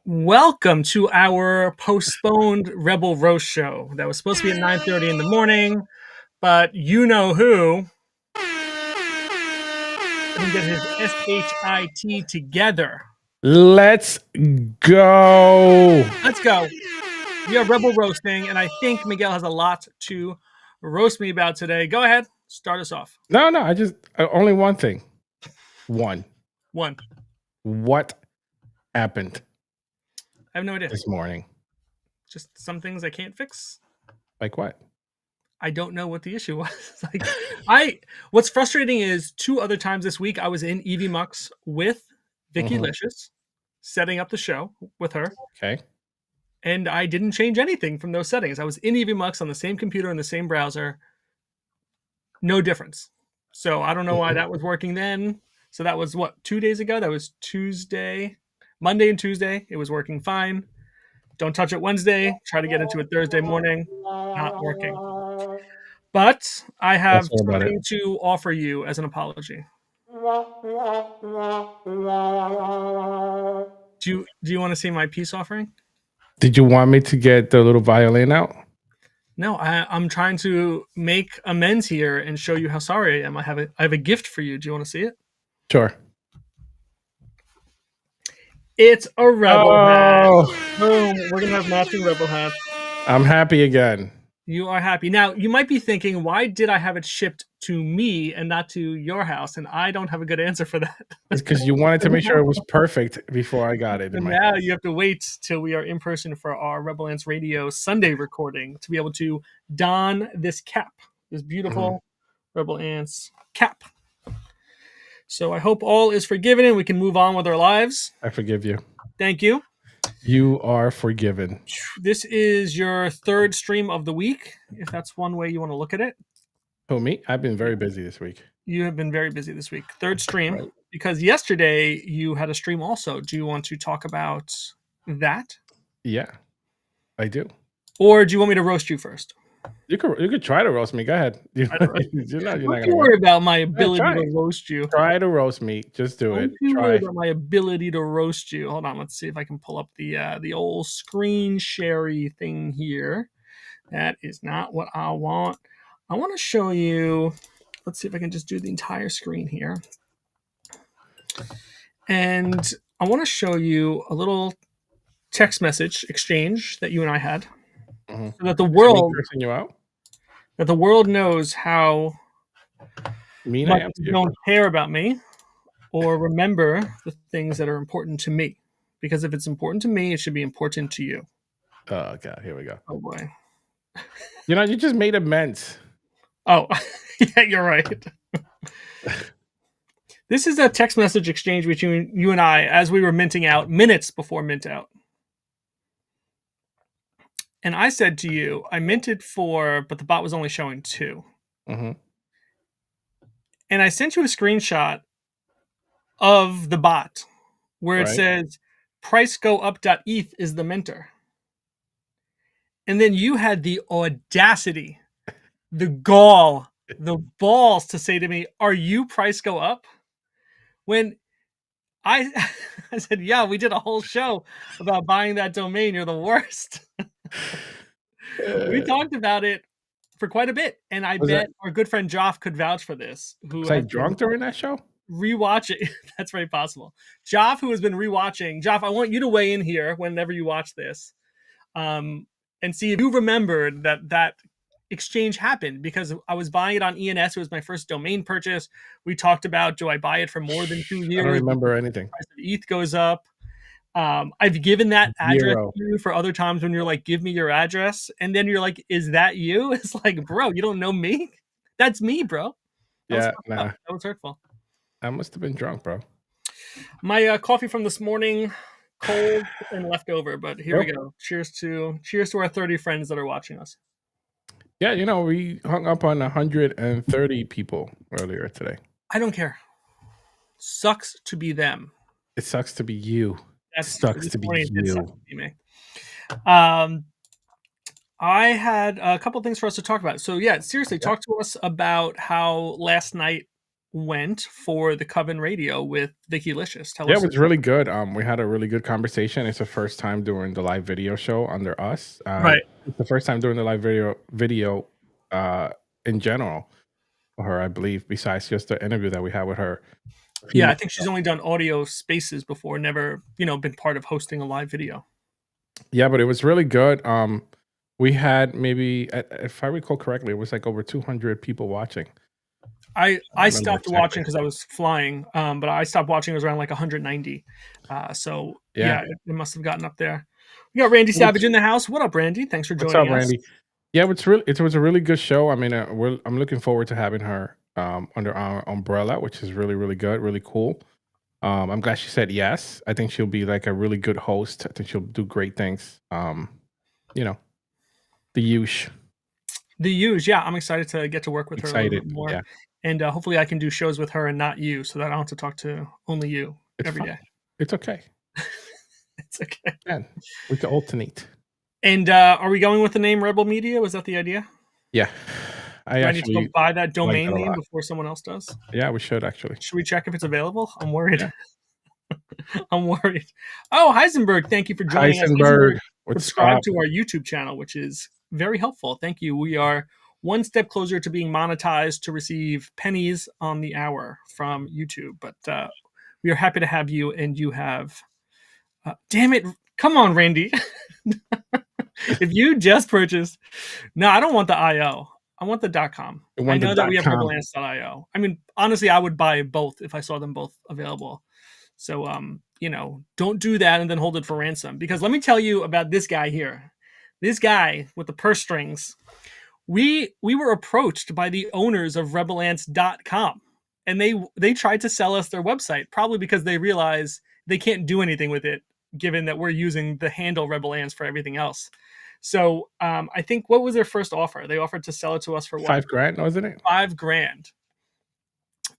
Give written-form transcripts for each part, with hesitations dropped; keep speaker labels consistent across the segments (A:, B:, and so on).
A: Welcome to our postponed Rebel Roast show that was supposed to be at 9:30 in the morning, but you know who didn't get his SHIT together.
B: Let's go.
A: Let's go. We are Rebel Roasting, and I think Miguel has a lot to roast me about today. Go ahead, start us off.
B: No, I just only one thing. One.
A: One.
B: What happened
A: I have no idea.
B: this morning?
A: Just some things I can't fix.
B: Like what?
A: I don't know what the issue was. What's frustrating is two other times this week I was in Evie Mux with Vicky Licious, setting up the show with her.
B: Okay.
A: And I didn't change anything from those settings. I was in Evie Mux on the same computer in the same browser. No difference. So I don't know why that was working then. So that was what, 2 days ago? That was Tuesday. Monday and Tuesday. It was working fine. Don't touch it Wednesday. Try to get into it Thursday morning. Not working. But I have something to offer you as an apology. Do you want to see my peace offering?
B: Did you want me to get the little violin out?
A: No, I'm trying to make amends here and show you how sorry I am. I have a gift for you. Do you want to see it?
B: Sure.
A: It's a rebel hat. Boom. We're going to have matching rebel hats.
B: I'm happy again.
A: You are happy. Now, you might be thinking, why did I have it shipped to me and not to your house? And I don't have a good answer for that.
B: It's because you wanted to make sure it was perfect before I got it.
A: And now you have to wait till we are in person for our Rebel Ants Radio Sunday recording to be able to don this cap, this beautiful Rebel Ants cap. So I hope all is forgiven and we can move on with our lives.
B: I forgive you.
A: Thank you.
B: You are forgiven.
A: This is your third stream of the week, if that's one way you want to look at it.
B: Who, me? I've been very busy this week.
A: You have been very busy this week. Third stream, because yesterday you had a stream also. Do you want to talk about that?
B: Yeah, I do.
A: Or do you want me to roast you first?
B: You could try to roast me. Go ahead. You're not
A: Don't worry about my ability to roast you.
B: Try to roast me. Just do it.
A: Don't worry about my ability to roast you. Hold on. Let's see if I can pull up the old screen sherry thing here. That is not what I want. I want to show you. Let's see if I can just do the entire screen here. And I want to show you a little text message exchange that you and I had. So that the world knows how
B: mean
A: much you don't care about me or remember the things that are important to me. Because if it's important to me, it should be important to you.
B: Oh, God. Here we go.
A: Oh, boy.
B: You just made amends.
A: Oh, yeah, you're right. This is a text message exchange between you and I as we were minting out minutes before mint out. And I said to you, I minted 4, but the bot was only showing 2. And I sent you a screenshot of the bot where it says price go up.eth is the minter. And then you had the audacity, the gall, the balls to say to me, are you price go up? When I said, yeah, we did a whole show about buying that domain. You're the worst. We talked about it for quite a bit. And I bet our good friend Joff could vouch for this.
B: Was I drunk during that show?
A: Rewatching. That's very possible. Joff, who has been rewatching. Joff, I want you to weigh in here whenever you watch this. And see if you remembered that exchange happened, because I was buying it on ENS. It was my first domain purchase. We talked about, do I buy it for more than 2 years?
B: I don't remember anything.
A: The price of ETH goes up. I've given that address to you for other times when you're like, give me your address. And then you're like, is that you? It's like, bro, you don't know me? That's me, bro. That was hurtful.
B: I must have been drunk, bro.
A: My coffee from this morning, cold and left over, but here we go. Cheers to our 30 friends that are watching us.
B: Yeah, we hung up on 130 people earlier today.
A: I don't care. Sucks to be them.
B: It sucks to be you. It sucks to be you.
A: I had a couple things for us to talk about. So yeah, seriously, talk to us about how last night went for the Coven Radio with Vicky Licious. Tell
B: Yeah, it
A: us.
B: was really good. We had a really good conversation. It's the first time doing the live video show under us.
A: Right.
B: It's the first time doing the live video uh, in general for her, I believe. Besides just the interview that we had with her a few
A: Yeah, I
B: months
A: think she's
B: ago.
A: only done audio spaces before, never, been part of hosting a live video.
B: Yeah, but it was really good. We had maybe, if I recall correctly, it was like over 200 people watching.
A: I
B: Remember
A: stopped
B: exactly.
A: watching because I was flying, but I stopped watching. It was around like 190. So
B: Yeah.
A: yeah, it must have gotten up there. We got Randy Savage in the house. What up, Randy? Thanks for
B: What's
A: joining
B: up,
A: us.
B: Randy? Yeah, it was a really good show. I mean, I'm looking forward to having her under our umbrella, which is really, really good, really cool. I'm glad she said yes. I think she'll be like a really good host. I think she'll do great things. You know, the huge.
A: The Use, yeah, I'm excited to get to work with her a little bit
B: Excited.
A: more,
B: Yeah,
A: and hopefully I can do shows with her and not you, so that I don't have to talk to only you
B: it's
A: every
B: fine.
A: day.
B: It's okay.
A: It's okay.
B: Man, we can alternate.
A: And are we going with the name Rebel Media? Was that the idea?
B: Yeah, I
A: Do I need to go
B: actually
A: buy that
B: like
A: domain
B: that a
A: name
B: lot.
A: before someone else does?
B: Yeah, we should actually.
A: Should we check if it's available? I'm worried.
B: Yeah.
A: I'm worried. Oh, Heisenberg, thank you for joining us.
B: Heisenberg,
A: Heisenberg,
B: what's
A: subscribe
B: up?
A: to our YouTube channel, which is very helpful. Thank you. We are one step closer to being monetized to receive pennies on the hour from YouTube. But we are happy to have you, and you have. Damn it! Come on, Randy. If you just purchased, no, I don't want the IO. I want the .com.
B: You
A: I
B: want
A: know that we
B: the
A: have
B: .com?
A: rebelance.io. I mean, honestly, I would buy both if I saw them both available. So, don't do that and then hold it for ransom. Because let me tell you about this guy here. This guy with the purse strings. We were approached by the owners of rebelance.com, and they tried to sell us their website, probably because they realize they can't do anything with it, given that we're using the handle Rebelance for everything else. So I think, what was their first offer? They offered to sell it to us for what?
B: $5,000, wasn't it?
A: $5,000.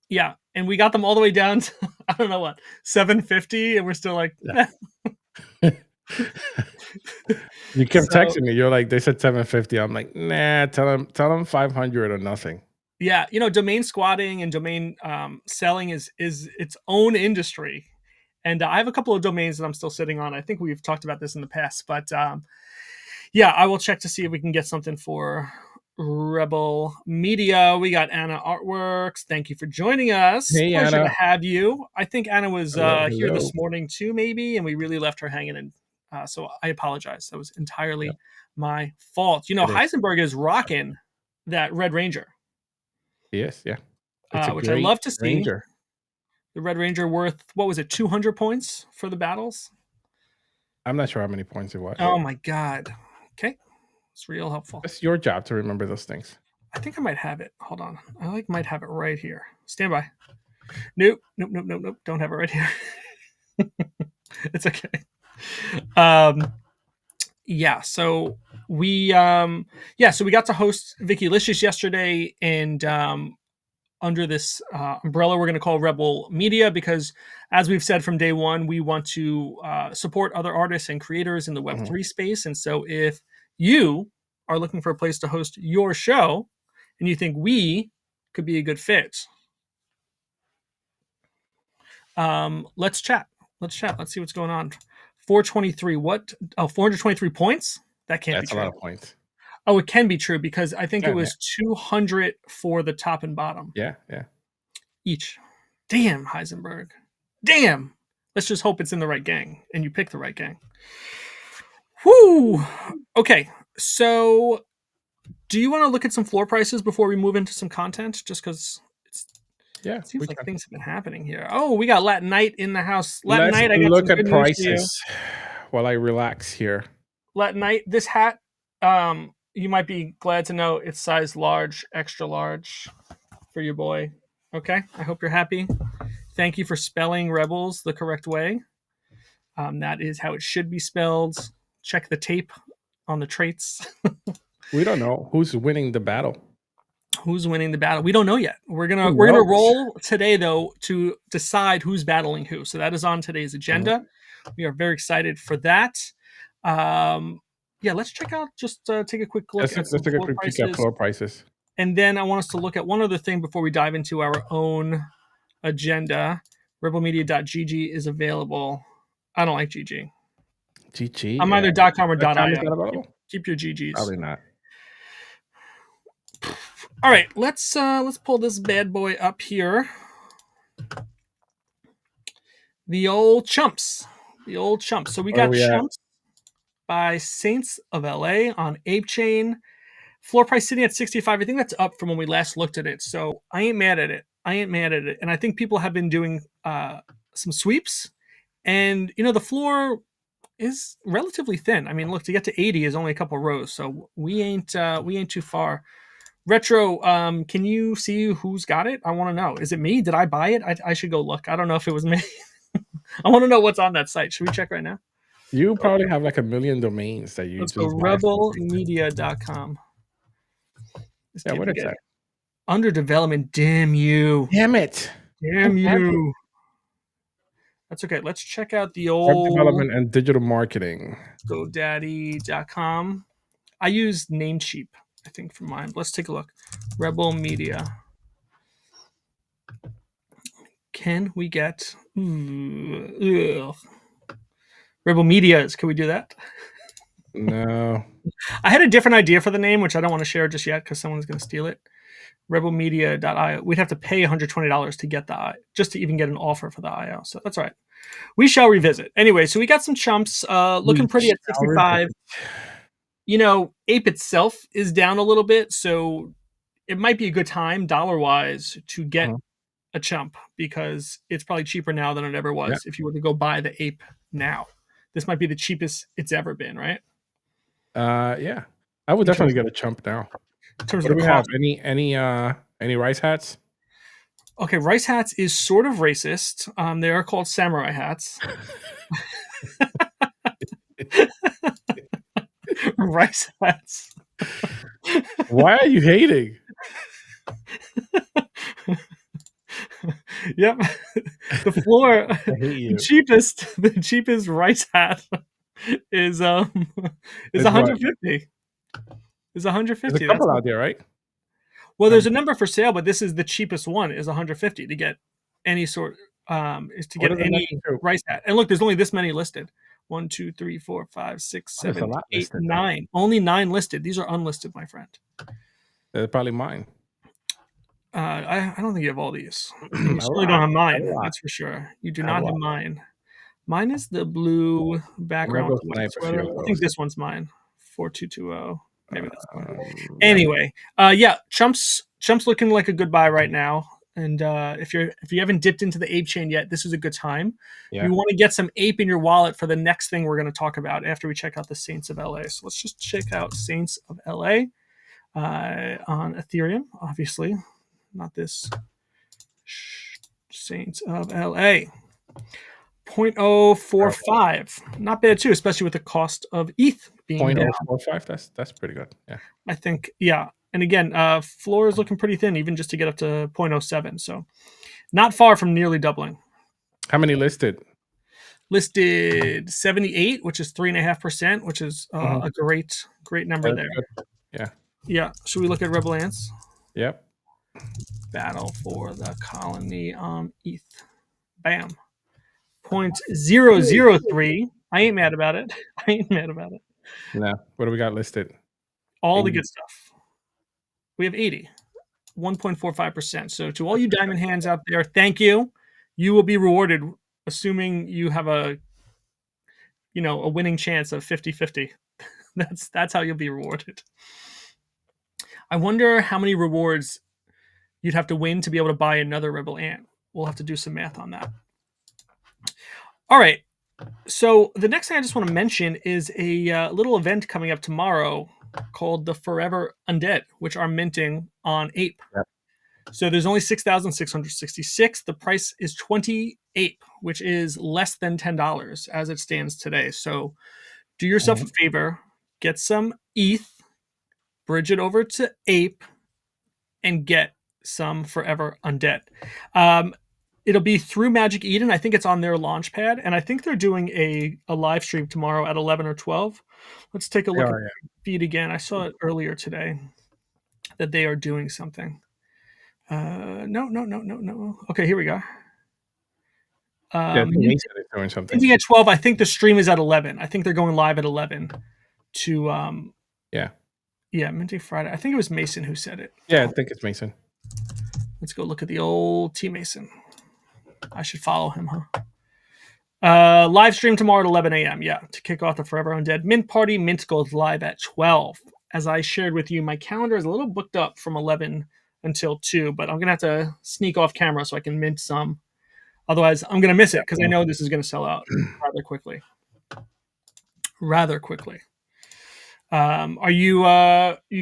A: Yeah, and we got them all the way down to I don't know what, 750, and we're still like,
B: Yeah. You kept texting me. You're like, they said 750. I'm like, nah. Tell them 500 or nothing.
A: Yeah, domain squatting and domain selling is its own industry, and I have a couple of domains that I'm still sitting on. I think we've talked about this in the past, but yeah, I will check to see if we can get something for Rebel Media. We got Anna Artworks. Thank you for joining us.
B: Hey,
A: Pleasure
B: Anna.
A: to have you. I think Anna was
B: Hello,
A: here
B: hello.
A: this morning too, maybe, and we really left her hanging. And so I apologize. That was entirely my fault. Heisenberg is rocking that Red Ranger.
B: Yes, yeah. It's a
A: Which I
B: great
A: love to see.
B: Ranger.
A: The Red Ranger worth, what was it, 200 points for the battles?
B: I'm not sure how many points it was.
A: Oh my God. Okay. It's real helpful.
B: It's your job to remember those things.
A: I think I might have it. Hold on. I might have it right here. Stand by. Nope. Don't have it right here. It's okay. Yeah, so we so we got to host Vicky Licious yesterday, and under this umbrella we're going to call Rebel Media, because as we've said from day one, we want to support other artists and creators in the Web3 space. And so if you are looking for a place to host your show and you think we could be a good fit, let's chat. Let's see what's going on. 423. What? Oh, 423 points? That can't be true.
B: That's a lot of points.
A: Oh, it can be true, because I think it was 200 for the top and bottom.
B: Yeah.
A: Each. Damn, Heisenberg. Damn. Let's just hope it's in the right gang and you pick the right gang. Whoo. Okay. So do you want to look at some floor prices before we move into some content? Just because it seems like things have been happening here. Oh, we got Latin Knight in the house. Latin Knight, I got
B: look
A: some
B: at
A: good
B: prices
A: news for you.
B: while I relax here.
A: Latin Knight, this hat, you might be glad to know it's size large, extra large for your boy. Okay, I hope you're happy. Thank you for spelling Rebels the correct way. That is how it should be spelled. Check the tape on the traits.
B: We don't know who's winning the battle.
A: Who's winning the battle? We don't know yet. We're gonna roll today though to decide who's battling who. So that is on today's agenda. We are very excited for that. Yeah, let's check out. Just take a quick look
B: Let's take a quick peek at floor prices.
A: And then I want us to look at one other thing before we dive into our own agenda. Rebelmedia.gg is available. I don't like GG.
B: GG.
A: I'm either .com or
B: .com is
A: .io.
B: not available?
A: Keep your GGs.
B: Probably not.
A: All right, let's pull this bad boy up here. The old chumps. So we
B: Where are
A: got
B: we at?
A: chumps by Saints of LA on Ape Chain. Floor price sitting at 65. I think that's up from when we last looked at it. So I ain't mad at it. And I think people have been doing some sweeps. And the floor is relatively thin. I mean, look, to get to 80 is only a couple rows, so we ain't too far. Retro, can you see who's got it? I want to know. Is it me? Did I buy it? I should go look. I don't know if it was me. I want to know what's on that site. Should we check right now?
B: You probably have like a million domains that you
A: Let's
B: just
A: go
B: buy.
A: rebelmedia.com.
B: Yeah, what is that?
A: Under development. Damn you.
B: Damn it.
A: Damn you. That's okay. Let's check out the old
B: Web development and digital marketing.
A: GoDaddy.com. I use Namecheap, I think, for mine. Let's take a look. Rebel Media. Can we get Rebel Medias? Can we do that?
B: No.
A: I had a different idea for the name, which I don't want to share just yet because someone's going to steal it. Rebelmedia.io. We'd have to pay $120 to get just to even get an offer for the IO. So that's all right. We shall revisit. Anyway, so we got some chumps looking pretty at 65. Ape itself is down a little bit, so it might be a good time dollar-wise to get a chump because it's probably cheaper now than it ever was if you were to go buy the Ape now. This might be the cheapest it's ever been, right?
B: Yeah. I would definitely get a chump now.
A: In terms
B: what
A: of
B: do we
A: cost.
B: have? Any rice hats?
A: Okay, rice hats is sort of racist. They are called samurai hats. Rice hats.
B: Why are you hating?
A: Yep. The floor, the cheapest rice hat is 150. Is 150.
B: There's a couple out there, right?
A: Well, there's a number for sale, but this is the cheapest one. Is 150 to get any sort. Is to get any rice hat. And look, there's only this many listed. 1, 2, 3, 4, 5, 6, 7, 8, listed, 9. Only 9 listed. These are unlisted, my friend.
B: They're probably mine.
A: I don't think you have all these. You certainly don't have mine. That's for sure. You do not have mine. Mine is the blue background. I think this one's mine. 4220. Maybe that's mine. Anyway, Chump's looking like a good buy right now. And if you haven't dipped into the Ape chain yet, this is a good time. Yeah. You want to get some Ape in your wallet for the next thing we're going to talk about after we check out the Saints of LA. So let's just check out Saints of LA on Ethereum, obviously. Not this. Saints of LA. 0.045. Not bad too, especially with the cost of ETH being
B: 0.045. That's pretty good. Yeah.
A: I think, yeah. And again, floor is looking pretty thin, even just to get up to 0.07. So not far from nearly doubling.
B: How many listed?
A: Listed 78, which is 3.5%, which is a great number there.
B: Good. Yeah.
A: Yeah. Should we look at Rebel Ants?
B: Yep.
A: Battle for the colony on ETH. Bam. 0.003. I ain't mad about it.
B: No. What do we got listed?
A: All 80. The good stuff. We have 80. 1.45%. So to all you diamond hands out there, thank you. You will be rewarded, assuming you have a winning chance of 50-50. That's how you'll be rewarded. I wonder how many rewards you'd have to win to be able to buy another Rebel Ant. We'll have to do some math on that. All right. So the next thing I just want to mention is a little event coming up tomorrow called the Forever Undead, which are minting on Ape. Yep. So there's only 6,666. The price is 20 Ape, which is less than $10 as it stands today. So do yourself a favor, get some ETH, bridge it over to Ape, and get some Forever Undead. It'll be through Magic Eden. I think it's on their launch pad, and I think they're doing a live stream tomorrow at 11 or 12. Let's take a look at the feed again. I saw it earlier today. that they are doing something. No. Okay, here we go.
B: Yeah, I think
A: Minting
B: Mason is doing something.
A: minting at 12. I think the stream is at 11. I think they're going live at 11 to
B: Yeah.
A: yeah, minting Friday. I think it was Mason who said it.
B: Yeah, I think it's Mason.
A: Let's go look at the old T Mason. I should follow him, huh? Live stream tomorrow at 11 a.m. Yeah, to kick off the Forever Undead Mint Party. Mint goes live at 12. As I shared with you, my calendar is a little booked up from 11 until 2, but I'm going to have to sneak off camera so I can mint some. Otherwise, I'm going to miss it because I know this is going to sell out rather quickly. Rather quickly. Are you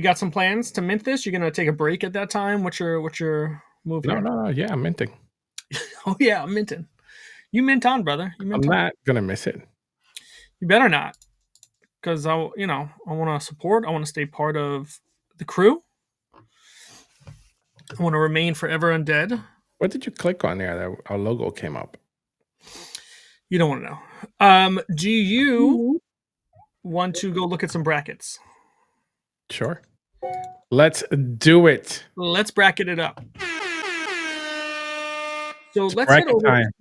A: got some plans to mint this? You're going to take a break at that time? What's your move here?
B: No. Yeah, I'm minting.
A: Oh, yeah, I'm minting. You mint on, brother. You mint
B: I'm
A: on.
B: not gonna miss it.
A: You better not, because I want to support. I want to stay part of the crew. I want to remain forever undead.
B: What did you click on there that our logo came up?
A: You don't want to know. Do you want to go look at some brackets?
B: Sure. Let's do it.
A: Let's bracket it up. So
B: It's
A: let's head
B: bracket
A: over
B: time.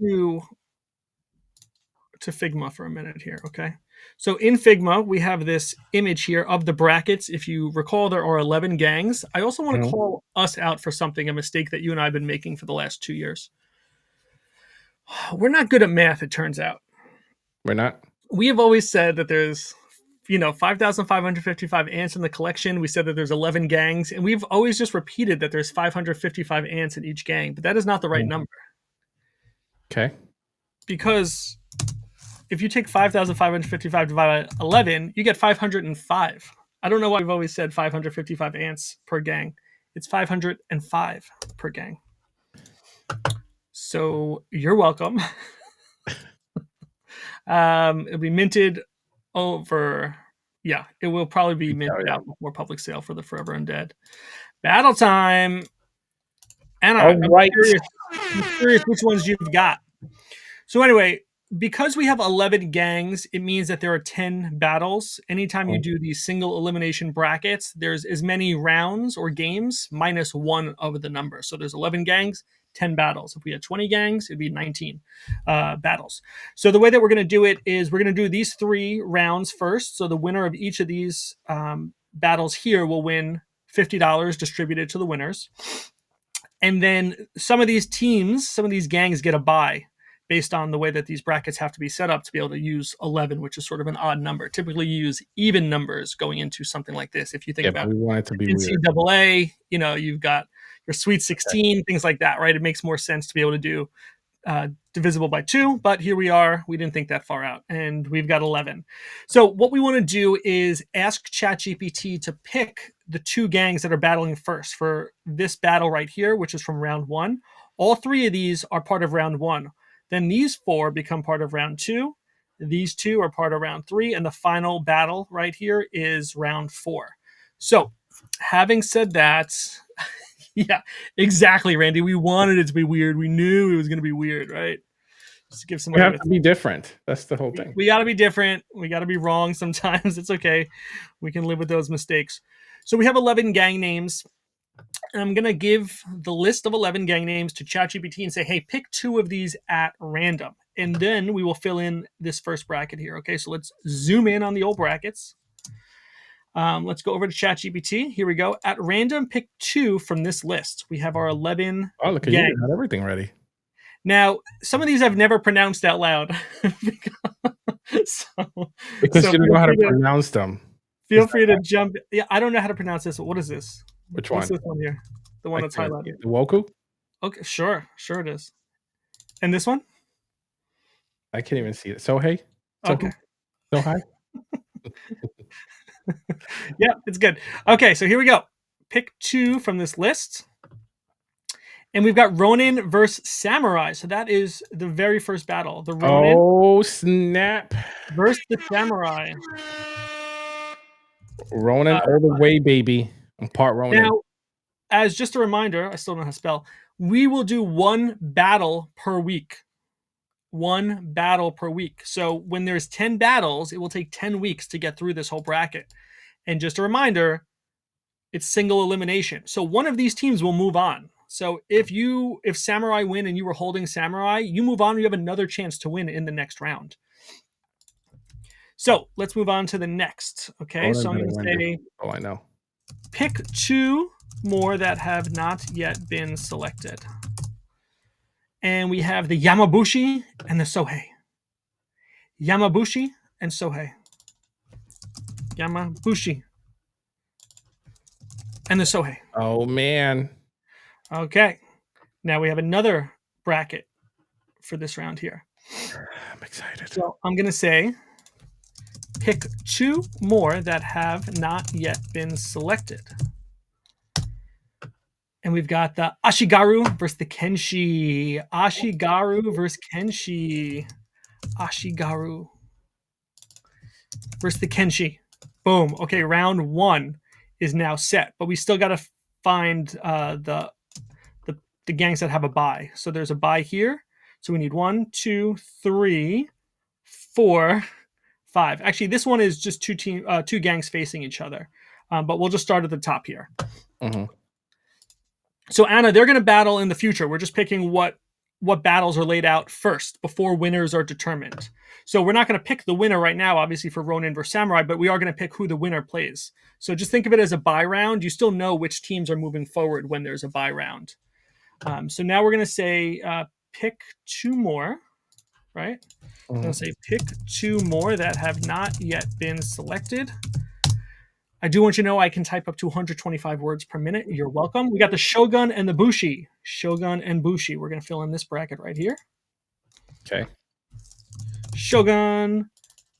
A: to Figma for a minute here, okay? So in Figma, we have this image here of the brackets. If you recall, there are 11 gangs. I also want to call us out for something, a mistake that you and I have been making for the last 2 years. We're not good at math, it turns out.
B: We're not?
A: We have always said that there's 5,555 ants in the collection. We said that there's 11 gangs, and we've always just repeated that there's 555 ants in each gang, but that is not the right number.
B: Okay.
A: Because if you take 5,555 divided by 11, you get 505. I don't know why we've always said 555 ants per gang. It's 505 per gang. So you're welcome. It'll be minted over. Yeah, it will probably be minted out before public sale for the Forever Undead. Battle time. Anna, I'm curious which ones you've got. So anyway, because we have 11 gangs, it means that there are 10 battles. Anytime you do these single elimination brackets, there's as many rounds or games minus one of the number. So there's 11 gangs, 10 battles. If we had 20 gangs, it'd be 19 battles. So the way that we're going to do it is we're going to do these 3 rounds first. So the winner of each of these battles here will win $50 distributed to the winners. And then some of these teams, some of these gangs get a bye based on the way that these brackets have to be set up to be able to use 11, which is sort of an odd number. Typically, you use even numbers going into something like this. If you think about
B: we want it to be
A: NCAA, you've got your Sweet 16, things like that, right? It makes more sense to be able to do divisible by 2, but here we are. We didn't think that far out, and we've got 11. So what we want to do is ask ChatGPT to pick the 2 gangs that are battling first for this battle right here, which is from round 1. All 3 of these are part of round 1. Then these 4 become part of round 2. These 2 are part of round 3, and the final battle right here is round 4. So having said that, yeah, exactly, Randy. We wanted it to be weird. We knew it was going to be weird, right? Just to give
B: we have to be different. That's the whole thing.
A: We got to be different. We got to be wrong sometimes. It's okay. We can live with those mistakes. So we have 11 gang names. And I'm going to give the list of 11 gang names to ChatGPT and say, hey, pick 2 of these at random. And then we will fill in this first bracket here. Okay, so let's zoom in on the old brackets. Let's go over to ChatGPT. Here we go. At random, pick 2 from this list. We have our 11
B: Oh, look at
A: gangs.
B: you. You got everything ready.
A: Now, some of these I've never pronounced out loud.
B: Because you don't know how to pronounce them.
A: Feel free to jump. Yeah, I don't know how to pronounce this. What is this?
B: Which
A: What's
B: one?
A: this one here? The one that's highlighted.
B: The Woku?
A: Okay, sure it is. And this one?
B: I can't even see it. So hey?
A: Okay.
B: So hi?
A: Yeah, it's good. Okay, so here we go. Pick 2 from this list. And we've got Ronin versus Samurai. So that is the very first battle. The Ronin.
B: Oh, snap.
A: Versus the Samurai.
B: Ronin all the way, baby. I'm part Ronin.
A: Now, as just a reminder, I still don't know how to spell. We will do 1 battle per week. 1 battle per week. So when there's 10 battles, it will take 10 weeks to get through this whole bracket. And just a reminder, It's single elimination. So one of these teams will move on. So if Samurai win and you were holding Samurai, you move on. You have another chance to win in the next round. So let's move on to the next. Okay, so I'm going to say,
B: I know.
A: Pick 2 more that have not yet been selected. And we have the Yamabushi and the Sohei. Yamabushi and Sohei. Yamabushi and the Sohei.
B: Oh, man.
A: Okay. Now we have another bracket for this round here.
B: I'm excited.
A: So I'm going to say, pick 2 more that have not yet been selected. And we've got the Ashigaru versus the Kenshi. Ashigaru versus Kenshi. Ashigaru versus the Kenshi. Boom. Okay, round 1 is now set, but we still got to find the gangs that have a bye. So there's a bye here. So we need 1, 2, 3, 4, 5. Actually, this one is just two gangs facing each other. But we'll just start at the top here.
B: Mm-hmm.
A: So Anna, they're going to battle in the future. We're just picking what battles are laid out first before winners are determined. So we're not going to pick the winner right now, obviously, for Ronin versus Samurai, but we are going to pick who the winner plays. So just think of it as a bye round. You still know which teams are moving forward when there's a bye round. So now we're going to say pick 2 more, right? Mm-hmm. I'm going to say pick 2 more that have not yet been selected. I do want you to know I can type up to 125 words per minute. You're welcome. We got the Shogun and the Bushi. Shogun and Bushi. We're going to fill in this bracket right here.
B: Okay.
A: Shogun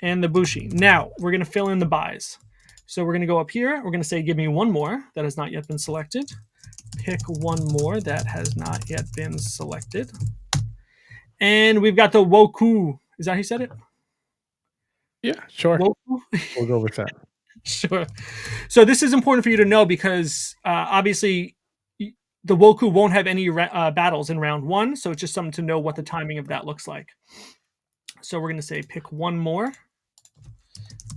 A: and the Bushi. Now, we're going to fill in the buys. So we're going to go up here. We're going to say, give me 1 more that has not yet been selected. Pick 1 more that has not yet been selected. And we've got the Woku. Is that how you said it?
B: Yeah, sure.
A: Woku?
B: We'll go with that.
A: Sure. So this is important for you to know because obviously the Woku won't have any battles in round 1. So it's just something to know what the timing of that looks like. So we're going to say pick 1 more.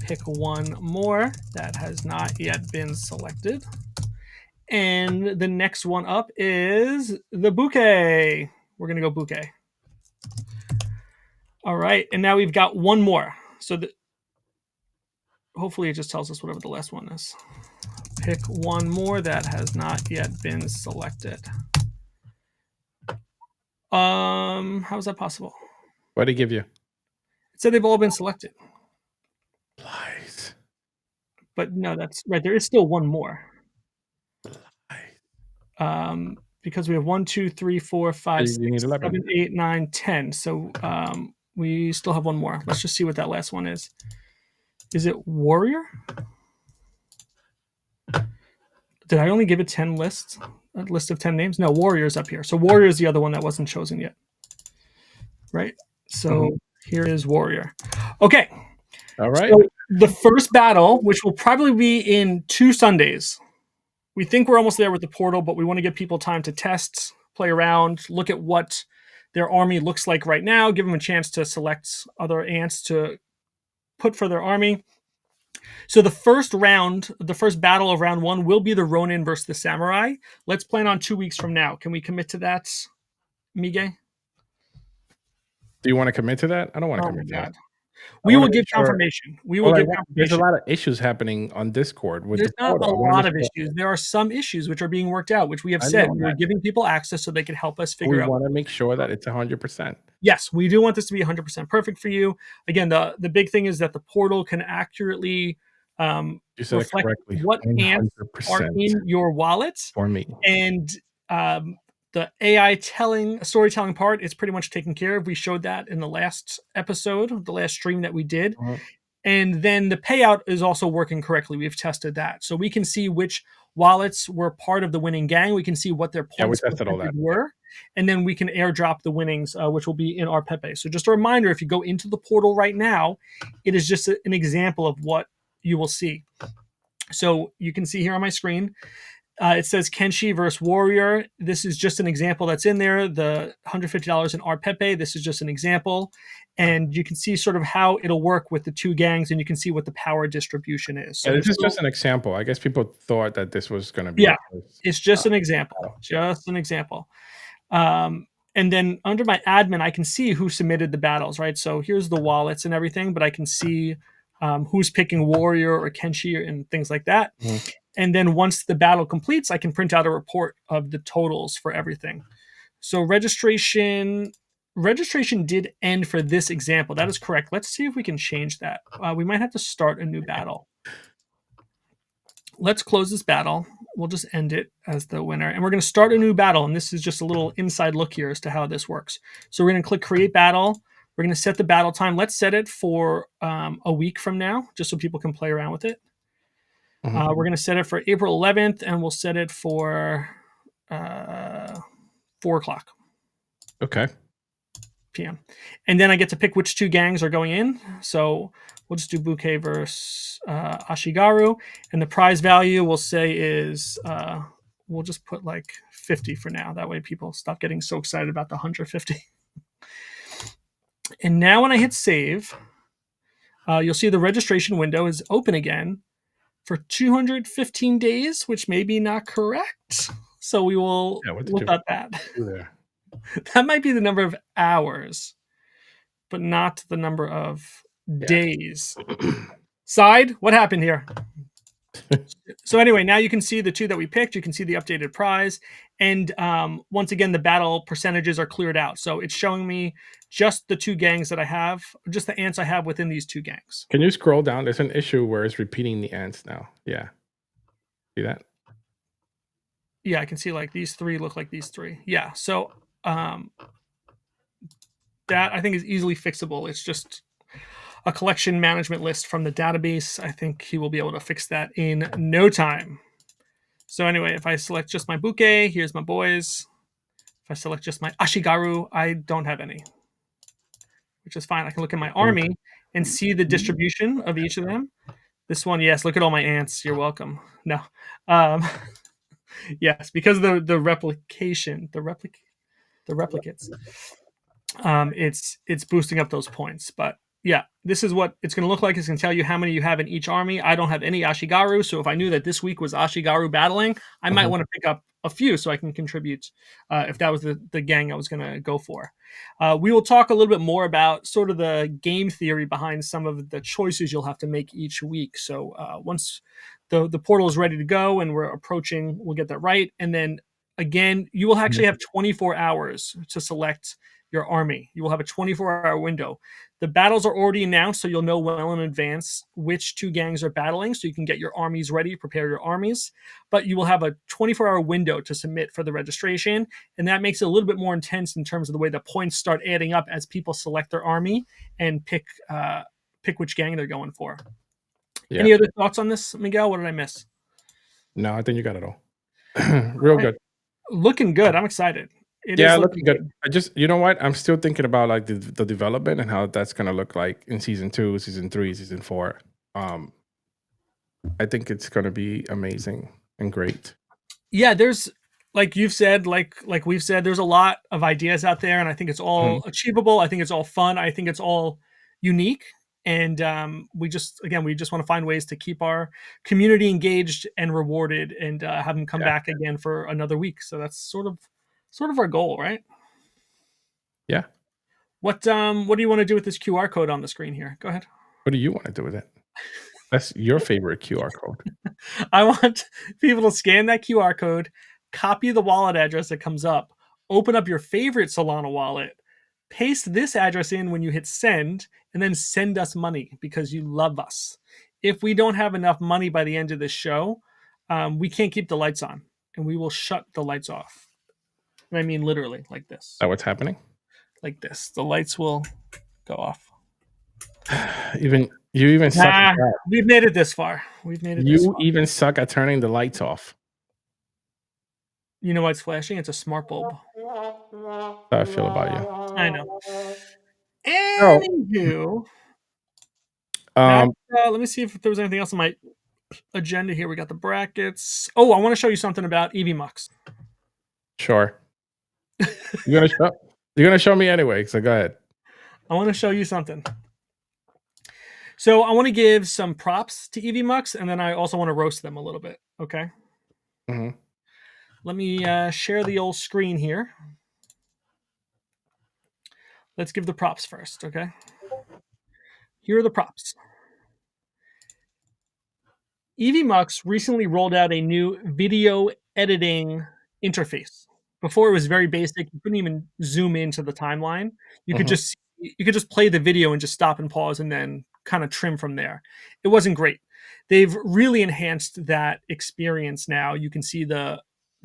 A: Pick 1 more that has not yet been selected. And the next one up is the Bouquet. We're going to go Bouquet. All right. And now we've got 1 more. So hopefully it just tells us whatever the last one is. Pick 1 more that has not yet been selected. How is that possible?
B: What did it give you?
A: It said they've all been selected.
B: Lies.
A: But no, that's right. There is still 1 more. Because we have 1, 2, 3, 4, 5, 6, 7, 8, 9, 10. So we still have 1 more. Let's just see what that last one is. Is it Warrior? Did I only give it 10 lists? A list of 10 names? No, Warrior's up here. So Warrior is the other one that wasn't chosen yet. Right? So here is Warrior. Okay.
B: All right.
A: So the first battle, which will probably be in 2 Sundays. We think we're almost there with the portal, but we want to give people time to test, play around, look at what their army looks like right now, give them a chance to select other ants to put for their army. So the first round, the first battle of round 1 will be the Ronin versus the Samurai. Let's plan on 2 weeks from now. Can we commit to that, Mige?
B: Do you want to commit to that? I don't want to commit to that.
A: We will give confirmation. We will give confirmation.
B: There's a lot of issues happening on Discord.
A: There's not a lot of issues. There are some issues which are being worked out, which we have said. We're giving people access so they can help us figure out.
B: We want to make sure that it's 100%.
A: Yes, we do want this to be 100% perfect for you. Again, the big thing is that the portal can accurately reflect what ants are in your wallet.
B: For me.
A: And the AI storytelling part is pretty much taken care of. We showed that in the last episode, the last stream that we did. And then the payout is also working correctly. We've tested that. So we can see which wallets were part of the winning gang. We can see what their points were. And then we can airdrop the winnings, which will be in our Pepe. So just a reminder, if you go into the portal right now, it is just an example of what you will see. So you can see here on my screen, It says Kenshi versus Warrior. This is just an example that's in there. The $150 in Art Pepe. This is just an example. And you can see sort of how it'll work with the two gangs, and you can see what the power distribution is. So
B: Yeah, this
A: there's
B: is
A: still,
B: just an example. I guess people thought that this was gonna be the
A: yeah,
B: first,
A: it's just an example.
B: battle. Yeah.
A: Just an example. And then under my admin, I can see who submitted the battles, right? So here's the wallets and everything, but I can see who's picking Warrior or Kenshi and things like that.
B: Mhm.
A: And then once the battle completes, I can print out a report of the totals for everything. So registration did end for this example. That is correct. Let's see if we can change that. We might have to start a new battle. Let's close this battle. We'll just end it as the winner. And we're going to start a new battle. And this is just a little inside look here as to how this works. So we're going to click create battle. We're going to set the battle time. Let's set it for a week from now, just so people can play around with it.
B: Mhm.
A: We're going to set it for April 11th, and we'll set it for 4 o'clock
B: Okay.
A: p.m. And then I get to pick which two gangs are going in. So we'll just do Bouquet versus Ashigaru. And the prize value we'll say is, we'll just put like 50 for now. That way people stop getting so excited about the 150. And now when I hit save, you'll see the registration window is open again for 215 days, which may be not correct. So we will
B: Yeah, what did
A: look
B: you
A: at that.
B: do there?
A: That might be the number of hours, but not the number of
B: Yeah.
A: days. Side, what happened here? So anyway, now you can see the two that we picked. You can see the updated prize. And once again, the battle percentages are cleared out. So it's showing me just the two gangs that I have, just the ants I have within these two gangs.
B: Can you scroll down? There's an issue where it's repeating the ants now. Yeah. See that?
A: Yeah, I can see like these three look like these three. Yeah. So that I think is easily fixable. It's just a collection management list from the database. I think he will be able to fix that in no time. So anyway, if I select just my bouquet, here's my boys. If I select just my Ashigaru, I don't have any, which is fine. I can look at my army and see the distribution of each of them. This one, yes, look at all my ants. You're welcome. No. Um, yes, because the replication, the replicates. It's boosting up those points. But yeah, this is what it's going to look like. It's going to tell you how many you have in each army. I don't have any Ashigaru, so if I knew that this week was Ashigaru battling, I might want to pick up a few so I can contribute if that was the gang I was going to go for. We will talk a little bit more about sort of the game theory behind some of the choices you'll have to make each week. So once the portal is ready to go and we're approaching, we'll get that right. And then again, you will actually have 24 hours to select your army. You will have a 24-hour window. The battles are already announced, so you'll know well in advance which two gangs are battling, so you can get your armies ready, prepare your armies. But you will have a 24-hour window to submit for the registration, and that makes it a little bit more intense in terms of the way the points start adding up as people select their army and pick which gang they're going for.
B: Yeah.
A: Any other thoughts on this, Miguel? What did I miss?
B: No, I think you got it all.
A: All
B: Real
A: right.
B: good.
A: Looking good. I'm excited. It
B: Yeah,
A: is looking
B: looking good. I just, you know what? I'm still thinking about like the development and how that's gonna look like in season 2, season 3, season 4. I think it's gonna be amazing and great.
A: Yeah, there's like you've said, like we've said, there's a lot of ideas out there, and I think it's
B: Mhm.
A: all achievable. I think it's all fun. I think it's all unique, and we just want to find ways to keep our community engaged and rewarded, and have them come
B: Yeah.
A: back again for another week. So that's sort of our goal, right?
B: Yeah.
A: What do you want to do with this QR code on the screen here? Go ahead.
B: What do you want to do with it? That's your favorite QR code.
A: I want people to scan that QR code, copy the wallet address that comes up, open up your favorite Solana wallet, paste this address in when you hit send, and then send us money because you love us. If we don't have enough money by the end of this show, we can't keep the lights on, and we will shut the lights off. And I mean literally, like this.
B: Is that what's happening?
A: Like this. The lights will go off.
B: You even suck at
A: Nah,
B: that.
A: we've made it this far. We've made it this
B: You
A: far.
B: even suck at turning the lights off.
A: You know why it's flashing? It's a smart bulb.
B: That's how I feel about you.
A: I know.
B: So,
A: Anywho,
B: um,
A: let me see if there was anything else on my agenda here. We got the brackets. Oh, I want to show you something about EV
B: Sure. You're gonna show. You're gonna show me anyway. So go ahead.
A: I want to show you something. So I want to give some props to EV and then I also want to roast them a little bit. Okay.
B: Mm-hmm.
A: Let me share the old screen here. Let's give the props first. Okay. Here are the props. EVMux recently rolled out a new video editing interface. Before it was very basic. You couldn't even zoom into the timeline.
B: Mm-hmm.
A: You could just play the video and just stop and pause and then kind of trim from there. It wasn't great. They've really enhanced that experience now. You can see the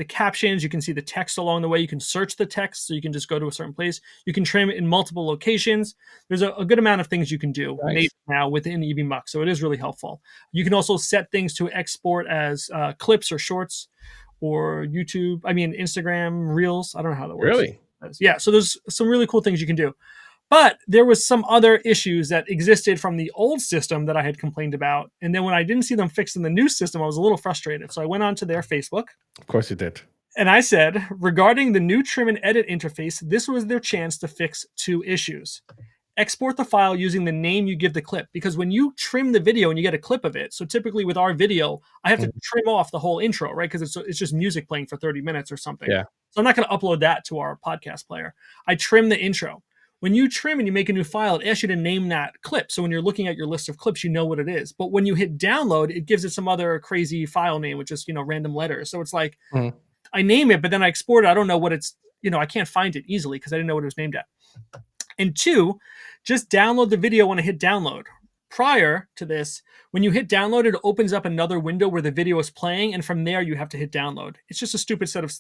A: captions, you can see the text along the way. You can search the text, so you can just go to a certain place. You can trim it in multiple locations. There's a good amount of things you can do
B: Nice.
A: now within EVMux, so it is really helpful. You can also set things to export as clips or shorts or YouTube. I mean, Instagram Reels. I don't know how that works.
B: Really?
A: Yeah, so there's some really cool things you can do. But there was some other issues that existed from the old system that I had complained about. And then when I didn't see them fixed in the new system, I was a little frustrated. So I went onto their Facebook.
B: Of course you did.
A: And I said, regarding the new trim and edit interface, this was their chance to fix two issues. Export the file using the name you give the clip. Because when you trim the video and you get a clip of it, so typically with our video, I have to trim off the whole intro, right? Because it's just music playing for 30 minutes or something.
B: Yeah.
A: So I'm not going to upload that to our podcast player. I trim the intro. When you trim and you make a new file, it asks you to name that clip. So when you're looking at your list of clips, you know what it is. But when you hit download, it gives it some other crazy file name with just, random letters. So it's like, I name it, but then I export it. I don't know what it's, I can't find it easily because I didn't know what it was named at. And two, just download the video when I hit download. Prior to this, when you hit download, it opens up another window where the video is playing. And from there, you have to hit download. It's just a stupid set of,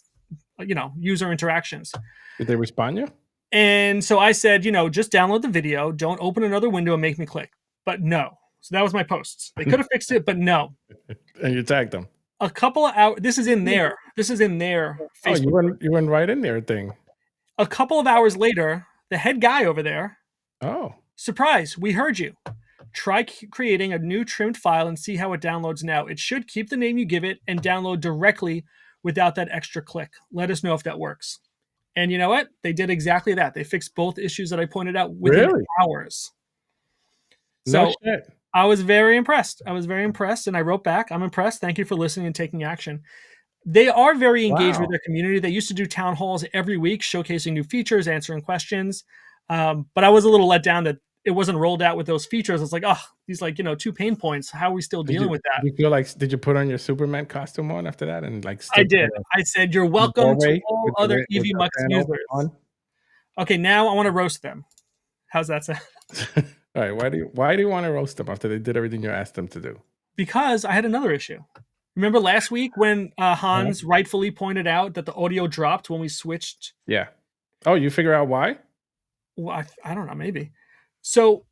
A: user interactions.
B: Did they respond you?
A: And so I said, just download the video. Don't open another window and make me click. But no. So that was my posts. They could have fixed it, but no.
B: And you tagged them.
A: A couple of hours. This is in there. Facebook.
B: Oh, you went right in there thing.
A: A couple of hours later, the head guy over there.
B: Oh.
A: Surprise, we heard you. Try creating a new trimmed file and see how it downloads now. It should keep the name you give it and download directly without that extra click. Let us know if that works. And you know what? They did exactly that. They fixed both issues that I pointed out within hours. So
B: no shit.
A: I was very impressed. And I wrote back, I'm impressed. Thank you for listening and taking action. They are very engaged with their community. They used to do town halls every week, showcasing new features, answering questions. But I was a little let down that it wasn't rolled out with those features. It's like, these two pain points. How are we still dealing with that?
B: You feel like, did you put on your Superman costume on after that? And
A: I did. I said, you're welcome to all other EVMux users. Okay, now I want to roast them. How's that sound?
B: All right. Why do you want to roast them after they did everything you asked them to do?
A: Because I had another issue. Remember last week when Hans rightfully pointed out that the audio dropped when we switched?
B: Yeah. Oh, you figure out why?
A: Well, I don't know, maybe. So,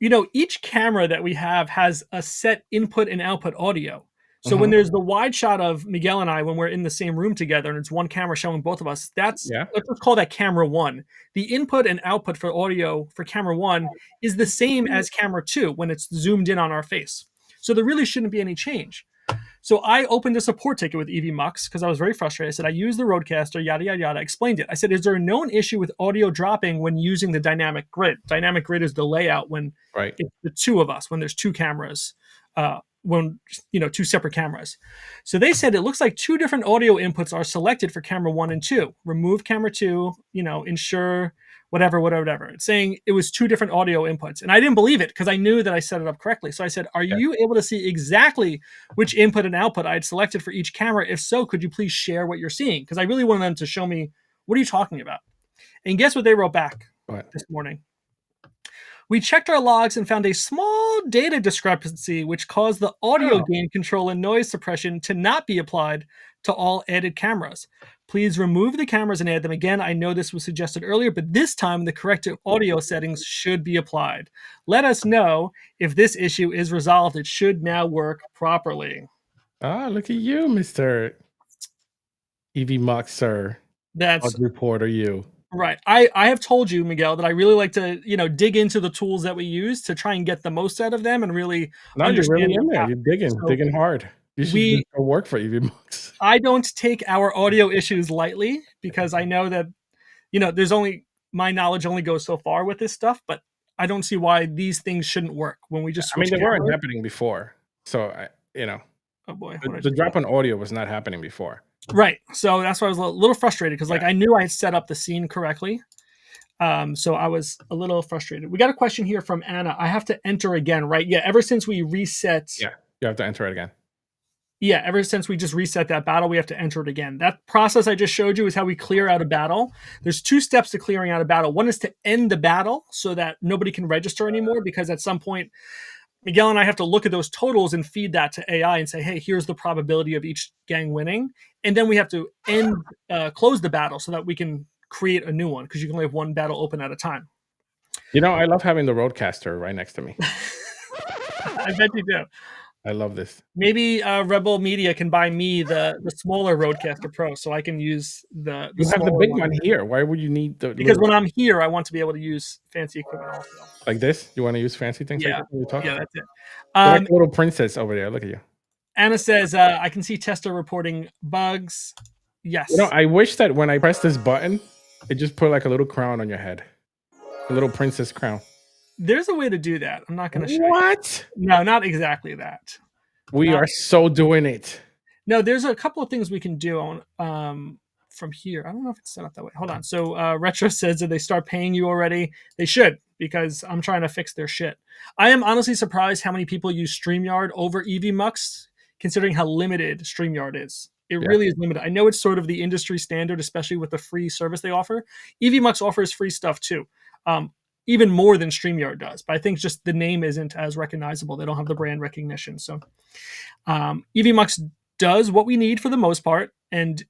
A: each camera that we have has a set input and output audio. So when there's the wide shot of Miguel and I, when we're in the same room together and it's one camera showing both of us, let's just call that camera one. The input and output for audio for camera one is the same as camera two when it's zoomed in on our face. So there really shouldn't be any change. So I opened a support ticket with EVMux because I was very frustrated. I said, I use the Rodecaster, yada, yada, yada. I explained it. I said, is there a known issue with audio dropping when using the dynamic grid? Dynamic grid is the layout when it's the two of us, when there's two cameras, two separate cameras. So they said, it looks like two different audio inputs are selected for camera one and two. Remove camera two, ensure whatever. It's saying it was two different audio inputs. And I didn't believe it because I knew that I set it up correctly. So I said, are you able to see exactly which input and output I had selected for each camera? If so, could you please share what you're seeing? Because I really wanted them to show me, what are you talking about? And guess what they wrote back this morning? We checked our logs and found a small data discrepancy, which caused the audio gain control and noise suppression to not be applied to all added cameras. Please remove the cameras and add them again. I know this was suggested earlier, but this time the corrected audio settings should be applied. Let us know if this issue is resolved. It should now work properly.
B: Look at you, Mr. EVMux, sir.
A: That's
B: reporter, you.
A: Right. I have told you, Miguel, that I really like to, dig into the tools that we use to try and get the most out of them and really
B: No, you're
A: understand
B: really in
A: what's
B: there. You're
A: happening. So
B: digging hard. You should just
A: we
B: go work for EV Books.
A: I don't take our audio issues lightly because I know that, there's only my knowledge only goes so far with this stuff, but I don't see why these things shouldn't work when we just
B: I mean,
A: switch
B: they weren't
A: cameras.
B: happening before. So,
A: Oh boy, what
B: the,
A: did I
B: the
A: just do?
B: drop on audio was not happening before.
A: Right. So that's why I was a little frustrated because
B: Yeah.
A: I knew I had set up the scene correctly. So I was a little frustrated. We got a question here from Anna. I have to enter again, right? Yeah. Ever since we reset.
B: Yeah. You have to enter it again.
A: Yeah. Ever since we just reset that battle, we have to enter it again. That process I just showed you is how we clear out a battle. There's 2 steps to clearing out a battle. One is to end the battle so that nobody can register anymore, because at some point Miguel and I have to look at those totals and feed that to AI and say, hey, here's the probability of each gang winning. And then we have to close the battle so that we can create a new one, because you can only have one battle open at a time.
B: I love having the Roadcaster right next to me.
A: I bet you do.
B: I love this.
A: Maybe Rebel Media can buy me the smaller Roadcaster Pro so I can use the
B: You have the
A: smaller
B: big
A: one.
B: one here. Why would you need the
A: Because
B: little,
A: when I'm here, I want to be able to use fancy equipment also.
B: like this? You want to use fancy things like
A: Yeah.
B: this when you talk?
A: Yeah, that's it.
B: You're like a little princess over there. Look at you.
A: Anna says, I can see Tester reporting bugs. Yes.
B: I wish that when I press this button, it just put like a little crown on your head. A little princess crown.
A: There's a way to do that. I'm not going to show you.
B: What?
A: No, not exactly that.
B: We are so doing it.
A: No, there's a couple of things we can do on from here. I don't know if it's set up that way. Hold on. So Retro says that they start paying you already. They should, because I'm trying to fix their shit. I am honestly surprised how many people use StreamYard over EVMux, considering how limited StreamYard is. It really is limited. I know it's sort of the industry standard, especially with the free service they offer. EVMux offers free stuff too. Even more than StreamYard does, but I think just the name isn't as recognizable. They don't have the brand recognition. So EVMux does what we need for the most part, and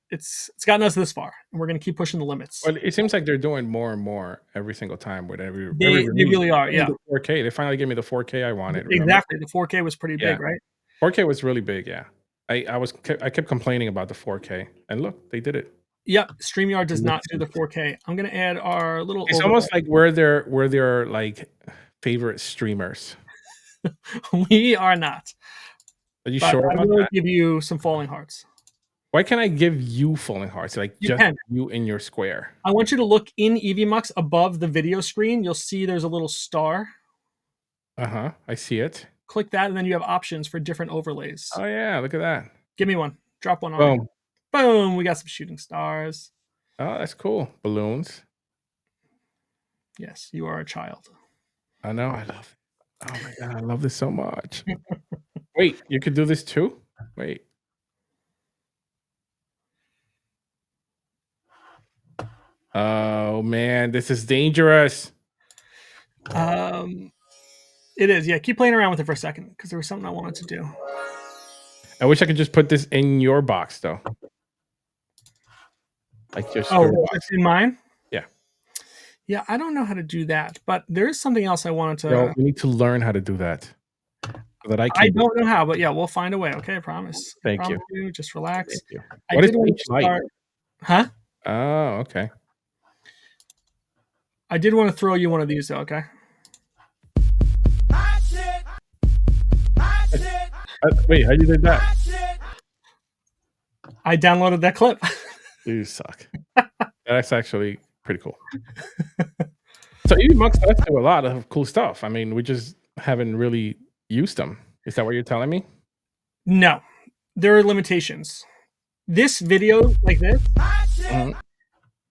A: it's gotten us this far, and we're going to keep pushing the limits.
B: Well, it seems like they're doing more and more every single time with every
A: They really are, yeah.
B: The 4K. They finally gave me the 4K I wanted.
A: Exactly. The 4K was pretty big, right?
B: 4K was really big, yeah. I kept complaining about the 4K, and look, they did it.
A: Yep, StreamYard does not do the 4K. I'm going to add our little.
B: It's almost like we're their like favorite streamers.
A: We are not.
B: Are you sure
A: about that? I will give you some falling hearts.
B: Why can't I give you falling hearts? Like
A: you
B: just
A: can.
B: You in your square.
A: I want you to look in EVMux above the video screen. You'll see there's a little star.
B: I see it.
A: Click that, and then you have options for different overlays.
B: Oh yeah, look at that.
A: Give me one. Drop one on.
B: Boom.
A: Boom. We got some shooting stars.
B: Oh, that's cool. Balloons.
A: Yes, you are a child.
B: I know. I love it. Oh my God, I love this so much. Wait, you could do this too? Wait. Oh man, this is dangerous.
A: It is. Yeah, keep playing around with it for a second, because there was something I wanted to do.
B: I wish I could just put this in your box though. Like just
A: it's in mine?
B: Yeah.
A: Yeah, I don't know how to do that, but there is something else I wanted to.
B: No, we need to learn how to do that. So that
A: I don't know how, but yeah, we'll find a way. Okay, I promise.
B: Thank you.
A: Just relax.
B: Thank you.
A: What is each light? Huh?
B: Oh, okay.
A: I did want to throw you one of these though, okay?
B: Wait, how you did that?
A: I downloaded that clip.
B: You suck. That's actually pretty cool. So EVMux does do a lot of cool stuff. I mean, we just haven't really used them. Is that what you're telling me?
A: No, there are limitations. This video like this,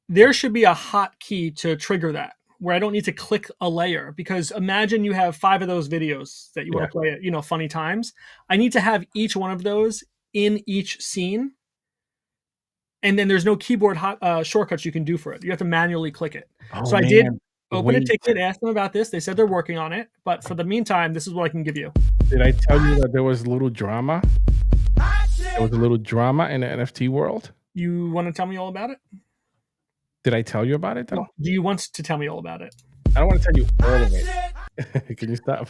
A: there should be a hotkey to trigger that, where I don't need to click a layer, because imagine you have 5 of those videos that you want to play at, funny times. I need to have each one of those in each scene. And then there's no keyboard shortcuts you can do for it. You have to manually click it. So I did open a ticket, ask them about this. They said they're working on it. But for the meantime, this is what I can give you.
B: Did I tell you that there was a little drama? There was a little drama in the NFT world.
A: You want to tell me all about it?
B: Did I tell you about it, though?
A: Do you want to tell me all about it?
B: I don't want to tell you all of it. Can you stop?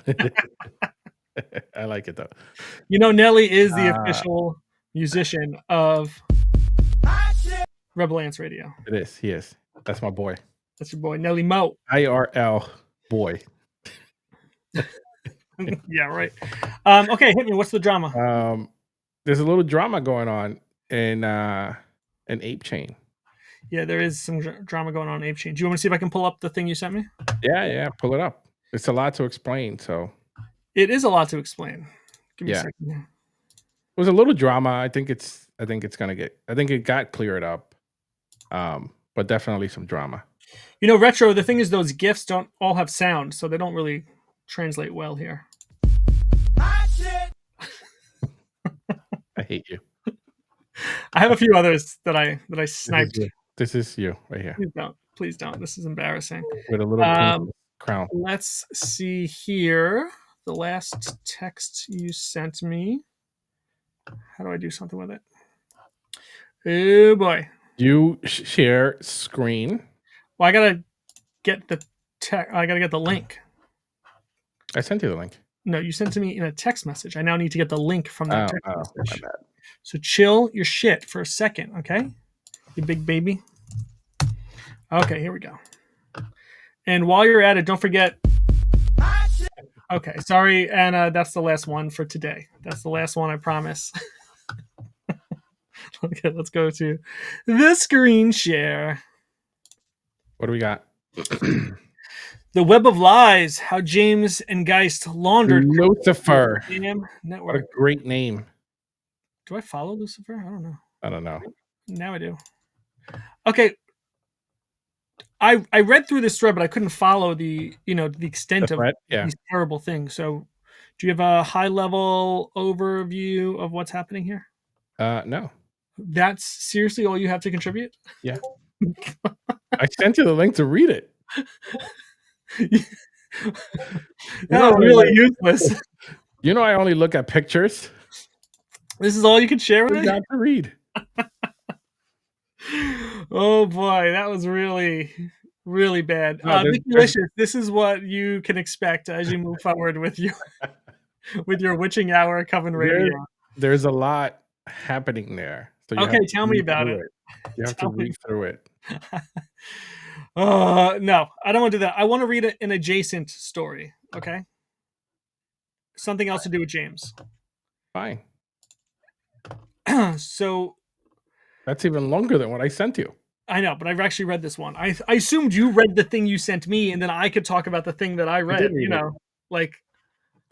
B: I like it, though.
A: Nelly is the official musician of Rebel Ants Radio.
B: It is. He is. That's my boy.
A: That's your boy, Nelly Mo.
B: IRL boy.
A: Yeah, right. Okay, hit me. What's the drama?
B: There's a little drama going on in an ape chain.
A: Yeah, there is some drama going on in Ape Chain. Do you want me to see if I can pull up the thing you sent me?
B: Yeah, pull it up. It's a lot to explain, so
A: It is a lot to explain. Give me a
B: yeah.
A: second here.
B: It was a little drama. I think it's gonna get. I think it got cleared up, but definitely some drama.
A: You know, Retro, the thing is those GIFs don't all have sound, so they don't really translate well here.
B: I hate you.
A: I have a few others that I sniped.
B: This is you right here.
A: Please don't. This is embarrassing.
B: With a little princess crown.
A: Let's see here. The last text you sent me. How do I do something with it? Oh boy.
B: You share screen.
A: Well, I gotta get the I gotta get the link.
B: I sent you the link.
A: No, you sent to me in a text message. I now need to get the link from that text message.
B: My bad.
A: So chill your shit for a second, okay? You big baby. Okay, here we go. And while you're at it, don't forget. Okay, sorry, Anna. That's the last one for today. That's the last one, I promise. Okay, let's go to the screen share.
B: What do we got?
A: The Web of Lies: How James and Geist laundered
B: Lucifer.
A: Network.
B: What a great name.
A: Do I follow Lucifer? I don't know.
B: I don't know.
A: Now I do. Okay. I read through this thread, but I couldn't follow the extent of these terrible things. So, do you have a high level overview of what's happening here?
B: No.
A: That's seriously all you have to contribute?
B: Yeah. I sent you the link to read it.
A: That was really useless.
B: You know, I only look at pictures.
A: This is all you can share with me?
B: Got to read.
A: Oh boy, that was really, really bad. Delicious. This is what you can expect as you move forward with your witching hour Coven Radio.
B: There's a lot happening there. So
A: okay, tell me about it.
B: You have to read through it.
A: No, I don't want to do that. I want to read an adjacent story. Okay, something else to do with James.
B: Fine.
A: So
B: that's even longer than what I sent you.
A: I know, but I've actually read this one. I assumed you read the thing you sent me, and then I could talk about the thing that I read. Like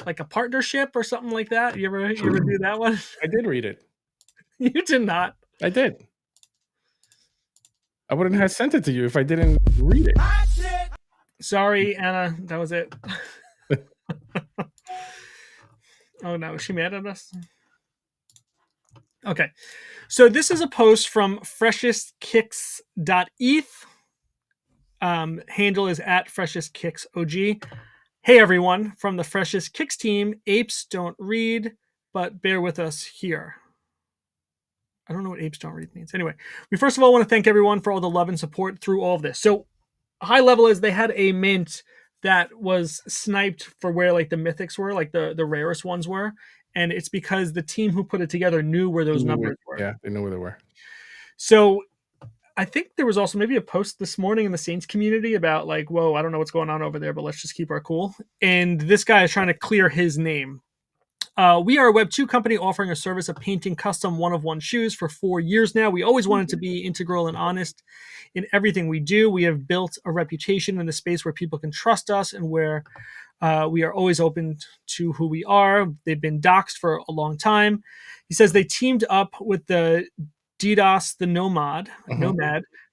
A: a partnership or something like that. You ever do that one?
B: I did read it.
A: You did not.
B: I did. I wouldn't have sent it to you if I didn't read it.
A: Sorry, Anna. That was it. Oh no, is she mad at us? Okay. So this is a post from freshestkicks.eth. Handle is at freshestkixog. Hey everyone, from the Freshest Kicks team, apes don't read, but bear with us here. I don't know what apes don't read means. Anyway, we first of all want to thank everyone for all the love and support through all of this. So high level is they had a mint that was sniped for where like the mythics were, like the rarest ones were. And it's because the team who put it together knew where those numbers were.
B: Yeah, they knew where they were.
A: So I think there was also maybe a post this morning in the Saints community about like, whoa, I don't know what's going on over there, but let's just keep our cool. And this guy is trying to clear his name. We are a Web 2 company offering a service of painting custom one-of-one shoes for 4 years now. We always wanted to be integral and honest in everything we do. We have built a reputation in the space where people can trust us and where we are always open to who we are. They've been doxxed for a long time. He says they teamed up with the DDoS, the Nomad,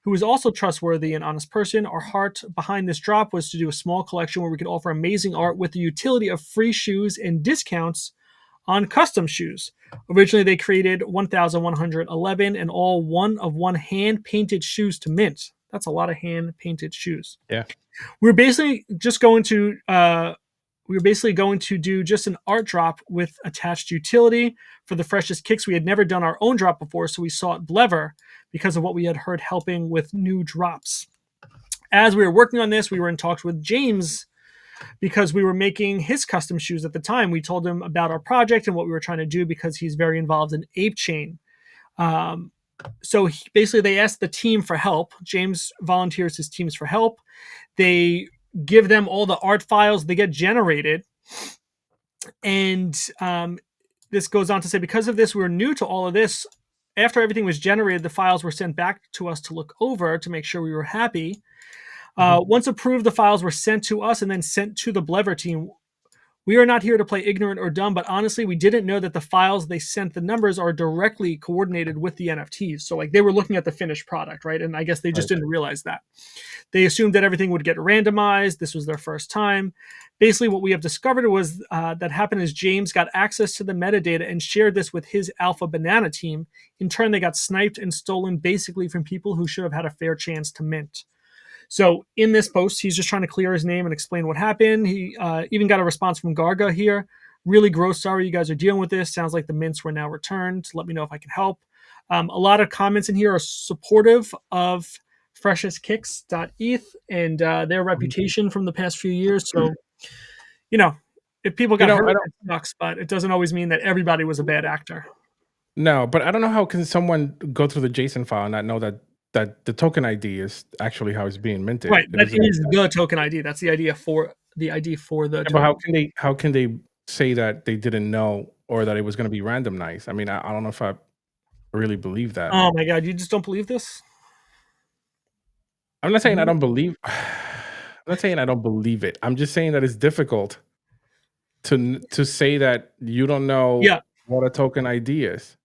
A: who is also trustworthy and honest person. Our heart behind this drop was to do a small collection where we could offer amazing art with the utility of free shoes and discounts on custom shoes. Originally, they created 1,111 and all one-of-one hand-painted shoes to mint. That's a lot of hand-painted shoes.
B: Yeah.
A: We were basically going to do just an art drop with attached utility for the Freshest Kicks. We had never done our own drop before, so we sought Blever because of what we had heard helping with new drops. As we were working on this, we were in talks with James because we were making his custom shoes at the time. We told him about our project and what we were trying to do because he's very involved in Ape Chain. So basically, they ask the team for help. James volunteers his teams for help. They give them all the art files. They get generated, and this goes on to say, because of this, we were new to all of this. After everything was generated, the files were sent back to us to look over to make sure we were happy. Once approved, the files were sent to us and then sent to the Blever team. We are not here to play ignorant or dumb, but honestly, we didn't know that the files they sent, the numbers are directly coordinated with the NFTs. So like they were looking at the finished product, right? And I guess they just
B: Right.
A: didn't realize that. They assumed that everything would get randomized. This was their first time. Basically, what we have discovered was that happened is James got access to the metadata and shared this with his Alpha Banana team. In turn, they got sniped and stolen basically from people who should have had a fair chance to mint. So in this post, he's just trying to clear his name and explain what happened. He even got a response from Garga here. Really gross. Sorry you guys are dealing with this. Sounds like the mints were now returned. Let me know if I can help. A lot of comments in here are supportive of freshestkicks.eth and their reputation from the past few years. So, if people got hurt, it sucks, but it doesn't always mean that everybody was a bad actor.
B: No, but I don't know how can someone go through the JSON file and not know that the token ID is actually how it's being minted.
A: Right. That is the token ID. That's the ID for the ID for the token.
B: But how can they say that they didn't know or that it was going to be randomized? I mean, I don't know if I really believe that.
A: Oh my God, you just don't believe this?
B: I'm not saying I don't believe. I'm not saying I don't believe it. I'm just saying that it's difficult to say that you don't know what a token ID is.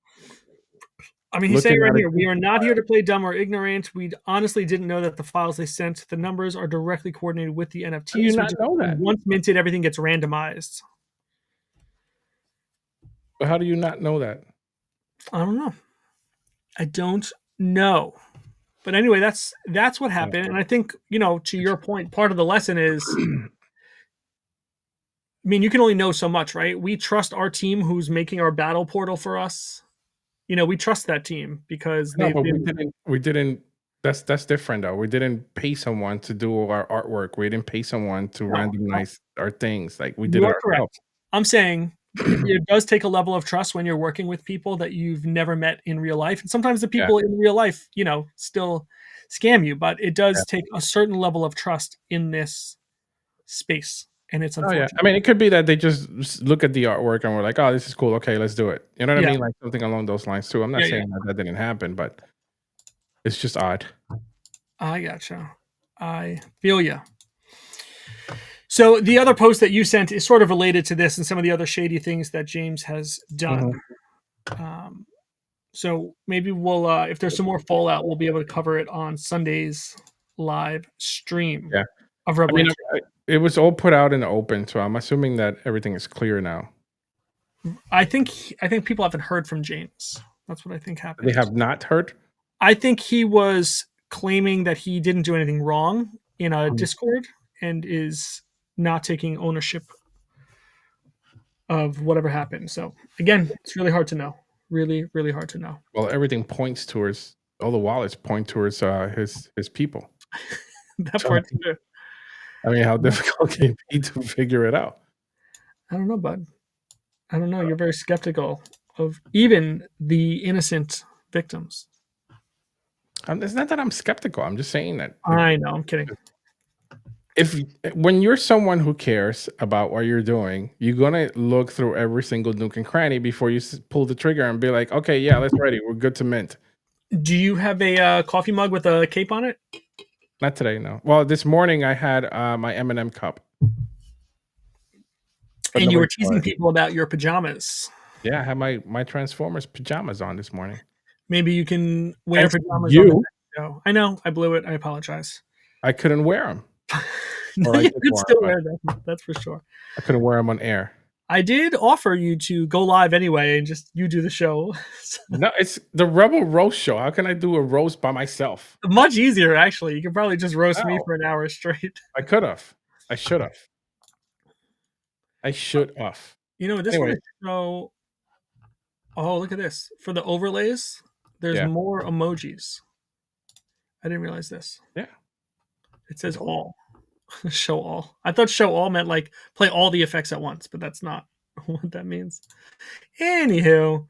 A: I mean, he's saying right here, we are not here to play dumb or ignorant. We honestly didn't know that the files they sent, the numbers are directly coordinated with the NFTs.
B: How do you not know that?
A: Once minted, everything gets randomized.
B: But how do you not know that?
A: I don't know. I don't know. But anyway, that's what happened. And I think, to your point, part of the lesson is, I mean, you can only know so much, right? We trust our team who's making our battle portal for us. We trust that team because
B: we didn't. That's different though. We didn't pay someone to do our artwork. We didn't pay someone to randomize our things. Like we did it ourselves.
A: Correct. I'm saying it does take a level of trust when you're working with people that you've never met in real life. And sometimes the people in real life, still scam you, but it does take a certain level of trust in this space. And it's unfortunate.
B: I mean, it could be that they just look at the artwork and we're like, oh, this is cool. Okay, let's do it. You know what I mean? Like something along those lines too. I'm not saying that didn't happen, but it's just odd.
A: I gotcha. I feel you. So the other post that you sent is sort of related to this and some of the other shady things that James has done. So maybe we'll, if there's some more fallout, we'll be able to cover it on Sunday's live stream. Of Revelation.
B: I mean, it was all put out in the open, so I'm assuming that everything is clear now.
A: I think people haven't heard from James. That's what I think happened.
B: They have not heard?
A: I think he was claiming that he didn't do anything wrong in a Discord and is not taking ownership of whatever happened. So again, it's really hard to know. Really, really hard to know.
B: Well, everything points towards, all the wallets point towards his people.
A: That part too.
B: I mean, how difficult can it be to figure it out?
A: I don't know, bud. I don't know. You're very skeptical of even the innocent victims.
B: It's not that I'm skeptical. I'm just saying that.
A: I know. I'm kidding.
B: When you're someone who cares about what you're doing, you're gonna look through every single nook and cranny before you pull the trigger and be like, okay, yeah, let's ready. We're good to mint.
A: Do you have a coffee mug with a cape on it?
B: Not today, no. Well, this morning I had my M&M cup.
A: And you were teasing people about your pajamas.
B: Yeah, I had my Transformers pajamas on this morning.
A: Maybe you can wear pajamas on the next show. I know, I blew it. I apologize.
B: I couldn't wear them.
A: No, you could still wear them. That's for sure.
B: I couldn't wear them on air.
A: I did offer you to go live anyway and just you do the show.
B: No, it's the Rebel Roast show. How can I do a roast by myself?
A: Much easier, actually. You could probably just roast me for an hour straight.
B: I could have. I should have.
A: This one is so. Oh, look at this. For the overlays, there's more emojis. I didn't realize this.
B: Yeah.
A: It says all. Show all. I thought show all meant like play all the effects at once, but that's not what that means. Anywho,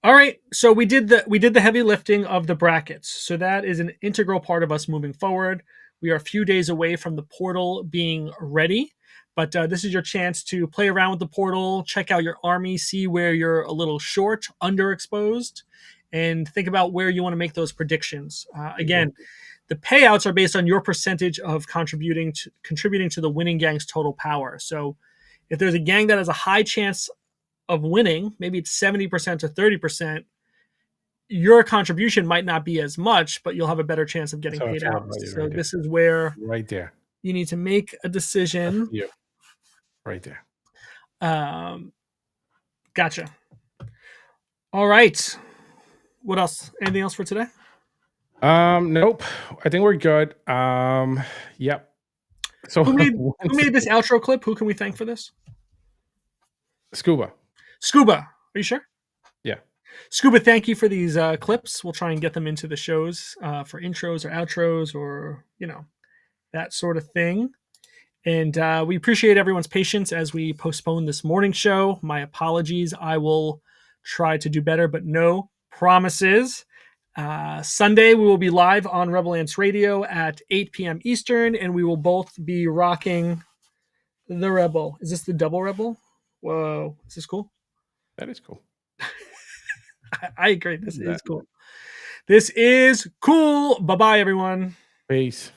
A: All right, so we did the heavy lifting of the brackets. So that is an integral part of us moving forward. We are a few days away from the portal being ready, but this is your chance to play around with the portal, check out your army, see where you're a little short, underexposed, and think about where you want to make those predictions.
B: Mhm.
A: Again, the payouts are based on your percentage of contributing to the winning gang's total power. So if there's a gang that has a high chance of winning, maybe it's 70% to 30%, your contribution might not be as much, but you'll have a better chance of getting
B: That's what I
A: paid
B: thought
A: out.
B: about you
A: So
B: right there.
A: this is where
B: Right there.
A: you need to make a
B: That's
A: decision.
B: you. Right there.
A: Um, gotcha. All right. What else? Anything else for today?
B: Nope. I think we're good. Yep. So
A: Who
B: once
A: made this outro clip? Who can we thank for this?
B: Scuba.
A: Scuba. Are you sure?
B: Yeah.
A: Scuba, thank you for these clips. We'll try and get them into the shows for intros or outros or that sort of thing. And we appreciate everyone's patience as we postpone this morning show. My apologies. I will try to do better, but no promises. Sunday, we will be live on Rebel Ants Radio at 8 p.m. Eastern, and we will both be rocking the Rebel. Is this the double Rebel? Whoa. Is this cool?
B: That is cool.
A: I agree. This is
B: That
A: cool. This is cool. Bye bye, everyone.
B: Peace.